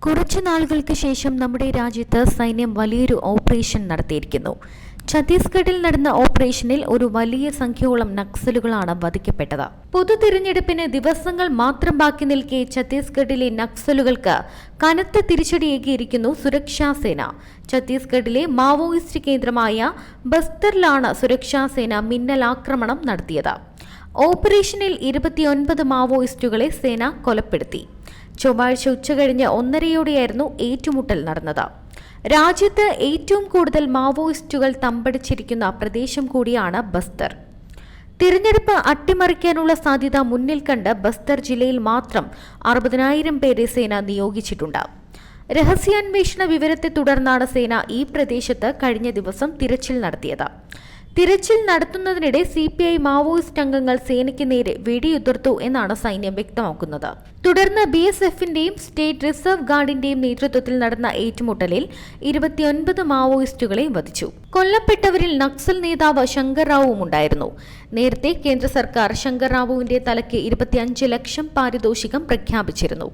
കുറച്ചു നാളുകൾക്ക് ശേഷം നമ്മുടെ രാജ്യത്ത് സൈന്യം വലിയൊരു ഓപ്പറേഷൻ നടത്തിയിരിക്കുന്നു. ഛത്തീസ്ഗഡിൽ നടന്ന ഓപ്പറേഷനിൽ ഒരു വലിയ സംഖ്യയോളം നക്സലുകളാണ് വധിക്കപ്പെട്ടത്. പൊതു തിരഞ്ഞെടുപ്പിന് ദിവസങ്ങൾ മാത്രം ബാക്കി നിൽക്കെ ഛത്തീസ്ഗഡിലെ നക്സലുകൾക്ക് കനത്ത തിരിച്ചടിയേകിയിരിക്കുന്നു സുരക്ഷാ സേന. ഛത്തീസ്ഗഡിലെ മാവോയിസ്റ്റ് കേന്ദ്രമായ ബസ്തറിലാണ് സുരക്ഷാ സേന മിന്നലാക്രമണം നടത്തിയത്. ഓപ്പറേഷനിൽ 29 മാവോയിസ്റ്റുകളെ സേന കൊലപ്പെടുത്തി. ചൊവ്വാഴ്ച ഉച്ചകഴിഞ്ഞ് 1:30 ഏറ്റുമുട്ടൽ നടന്നത്. രാജ്യത്ത് ഏറ്റവും കൂടുതൽ മാവോയിസ്റ്റുകൾ തമ്പടിച്ചിരിക്കുന്ന പ്രദേശം കൂടിയാണ് ബസ്തർ. തിരഞ്ഞെടുപ്പ് അട്ടിമറിക്കാനുള്ള സാധ്യത മുന്നിൽ കണ്ട് ബസ്തർ ജില്ലയിൽ മാത്രം 60,000 പേരെ സേന നിയോഗിച്ചിട്ടുണ്ട്. രഹസ്യാന്വേഷണ വിവരത്തെ തുടർന്നാണ് സേന ഈ പ്രദേശത്ത് കഴിഞ്ഞ ദിവസം തിരച്ചിൽ നടത്തിയത്. തിരച്ചിൽ നടത്തുന്നതിനിടെ CPI മാവോയിസ്റ്റ് അംഗങ്ങൾ സേനയ്ക്ക് നേരെ വെടിയുതിർത്തു എന്നാണ് സൈന്യം വ്യക്തമാക്കുന്നത്. തുടർന്ന് BSFന്റെയും സ്റ്റേറ്റ് റിസർവ് ഗാർഡിന്റെയും നേതൃത്വത്തിൽ നടന്ന ഏറ്റുമുട്ടലിൽ 29 മാവോയിസ്റ്റുകളെ വധിച്ചു. കൊല്ലപ്പെട്ടവരിൽ നക്സൽ നേതാവ് ശങ്കർ റാവുവും ഉണ്ടായിരുന്നു. നേരത്തെ കേന്ദ്ര സർക്കാർ ശങ്കർ റാവുവിന്റെ തലയ്ക്ക് 25 ലക്ഷം പാരിതോഷികം പ്രഖ്യാപിച്ചിരുന്നു.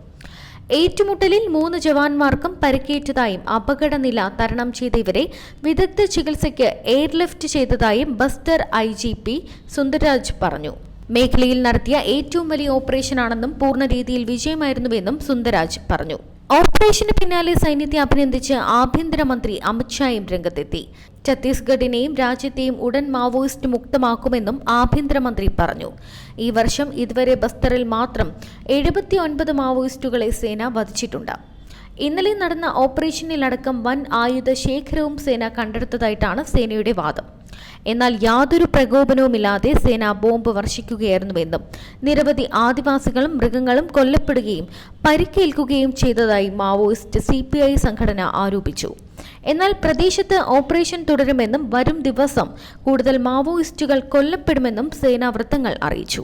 ഏറ്റുമുട്ടലിൽ 3 ജവാന്മാർക്കും പരിക്കേറ്റതായും അപകടനില തരണം ചെയ്ത ഇവരെ വിദഗ്ധ ചികിത്സയ്ക്ക് എയർലിഫ്റ്റ് ചെയ്തതായും ബസ്തർ IGP സുന്ദർരാജ് പറഞ്ഞു. മേഖലയിൽ നടത്തിയ ഏറ്റവും വലിയ ഓപ്പറേഷനാണെന്നും പൂർണ്ണ രീതിയിൽ വിജയമായിരുന്നുവെന്നും സുന്ദർരാജ് പറഞ്ഞു. ഓപ്പറേഷന് പിന്നാലെ സൈന്യത്തെ അഭിനന്ദിച്ച് ആഭ്യന്തരമന്ത്രി അമിത്ഷായും രംഗത്തെത്തി. ഛത്തീസ്ഗഡിനെയും രാജ്യത്തെയും ഉടൻ മാവോയിസ്റ്റ് മുക്തമാക്കുമെന്നും ആഭ്യന്തരമന്ത്രി പറഞ്ഞു. ഈ വർഷം ഇതുവരെ ബസ്തറിൽ മാത്രം 79 മാവോയിസ്റ്റുകളെ സേന വധിച്ചിട്ടുണ്ട്. ഇന്നലെ നടന്ന ഓപ്പറേഷനിലടക്കം വൻ ആയുധ ശേഖരവും സേന കണ്ടെടുത്തതായിട്ടാണ് സേനയുടെ വാദം. എന്നാൽ യാതൊരു പ്രകോപനവുമില്ലാതെ സേന ബോംബ് വർഷിക്കുകയായിരുന്നുവെന്നും നിരവധി ആദിവാസികളും മൃഗങ്ങളും കൊല്ലപ്പെടുകയും പരിക്കേൽക്കുകയും ചെയ്തതായി മാവോയിസ്റ്റ് CPI സംഘടന ആരോപിച്ചു. എന്നാൽ പ്രദേശത്ത് ഓപ്പറേഷൻ തുടരുമെന്നും വരും ദിവസം കൂടുതൽ മാവോയിസ്റ്റുകൾ കൊല്ലപ്പെടുമെന്നും സേനാ വൃത്തങ്ങൾ അറിയിച്ചു.